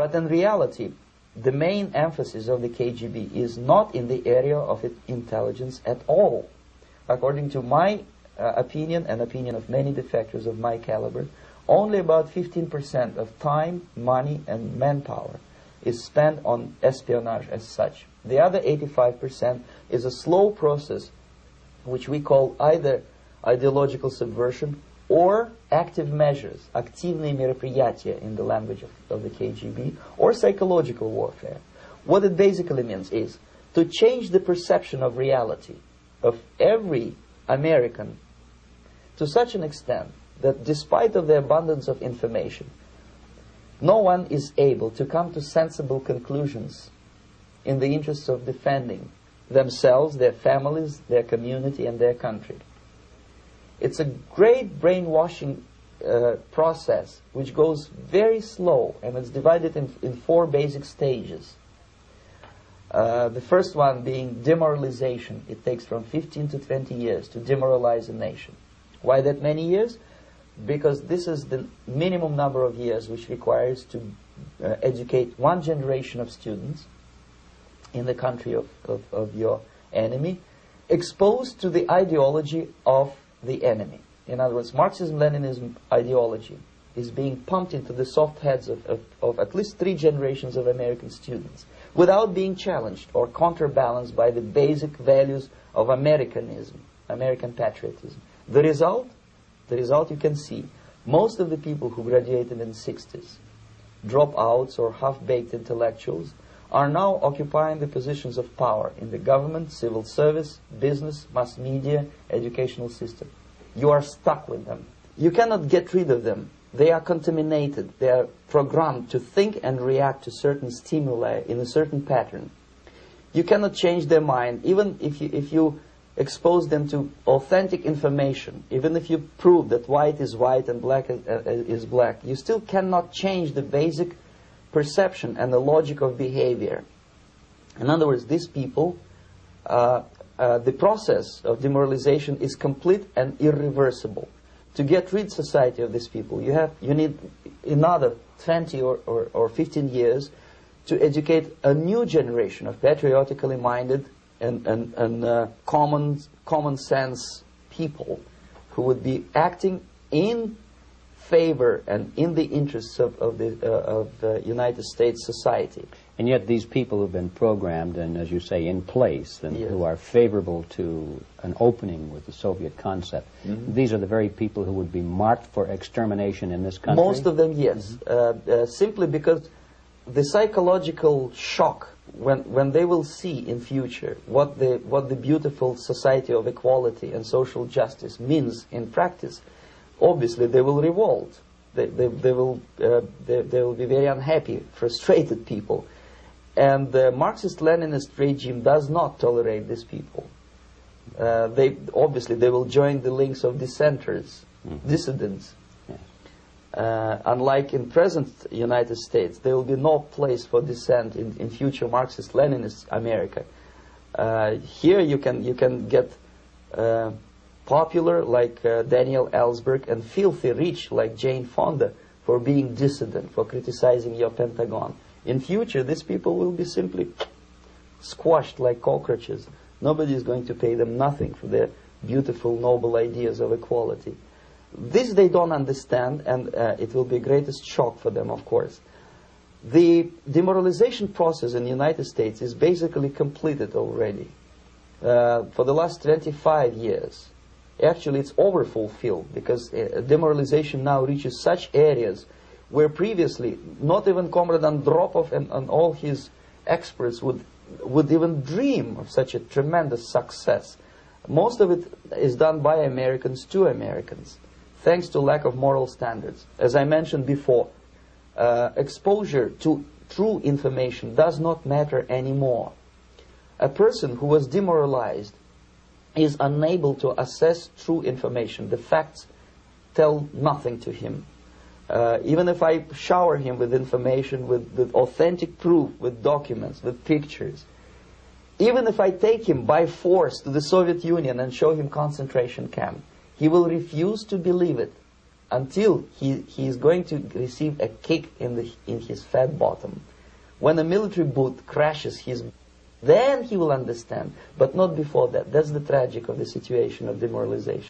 But in reality, the main emphasis of the KGB is not in the area of intelligence at all. According to my opinion and opinion of many defectors of my caliber, only about 15% of time, money, and manpower is spent on espionage as such. The other 85% is a slow process which we call either ideological subversion or active measures, активные мероприятия in the language of the KGB, or psychological warfare. What it basically means is to change the perception of reality of every American to such an extent that despite of the abundance of information, no one is able to come to sensible conclusions in the interests of defending themselves, their families, their community, and their country. It's a great brainwashing process which goes very slow, and it's divided in 4 basic stages. The first one being demoralization. It takes from 15 to 20 years to demoralize a nation. Why that many years? Because this is the minimum number of years which requires to educate one generation of students in the country of your enemy, exposed to the ideology of the enemy. In other words, Marxism-Leninism ideology is being pumped into the soft heads of at least 3 generations of American students without being challenged or counterbalanced by the basic values of Americanism, American patriotism. The result you can see. Most of the people who graduated in the 60s, dropouts or half-baked intellectuals, are now occupying the positions of power in the government, civil service, business, mass media, educational system. You are stuck with them. You cannot get rid of them. They are contaminated. They are programmed to think and react to certain stimuli in a certain pattern. You cannot change their mind, even if you expose them to authentic information, even if you prove that white is white and black is black, you still cannot change the basic perception and the logic of behavior. In other words, these people, the process of demoralization is complete and irreversible. To get rid society of these people, you need another 20 or 15 years to educate a new generation of patriotically minded and common sense people who would be acting in favor and in the interests of the United States society. And yet these people have been programmed and, as you say, in place, and Yes. who are favorable to an opening with the Soviet concept. Mm-hmm. These are the very people who would be marked for extermination in this country? Most of them, yes. Simply because the psychological shock when they will see in future what the beautiful society of equality and social justice means in practice, obviously they will revolt. They will be very unhappy, frustrated people. And the Marxist-Leninist regime does not tolerate these people. They will join the links of dissenters, dissidents. Unlike in present United States, there will be no place for dissent in future Marxist-Leninist America. Here you can get popular like Daniel Ellsberg and filthy rich like Jane Fonda for being dissident, for criticizing your Pentagon. In future, these people will be simply squashed like cockroaches. Nobody is going to pay them nothing for their beautiful, noble ideas of equality. This they don't understand, and it will be the greatest shock for them, of course. The demoralization process in the United States is basically completed already. For the last 25 years, actually it's overfulfilled, because demoralization now reaches such areas where previously not even Comrade Andropov and all his experts would even dream of such a tremendous success. Most of it is done by Americans to Americans, thanks to lack of moral standards. As I mentioned before, exposure to true information does not matter anymore. A person who was demoralized is unable to assess true information. The facts tell nothing to him. Even if I shower him with information, with authentic proof, with documents, with pictures, even if I take him by force to the Soviet Union and show him concentration camp, he will refuse to believe it until he is going to receive a kick in his fat bottom. When a military boot crashes then he will understand, but not before that. That's the tragic of the situation of demoralization.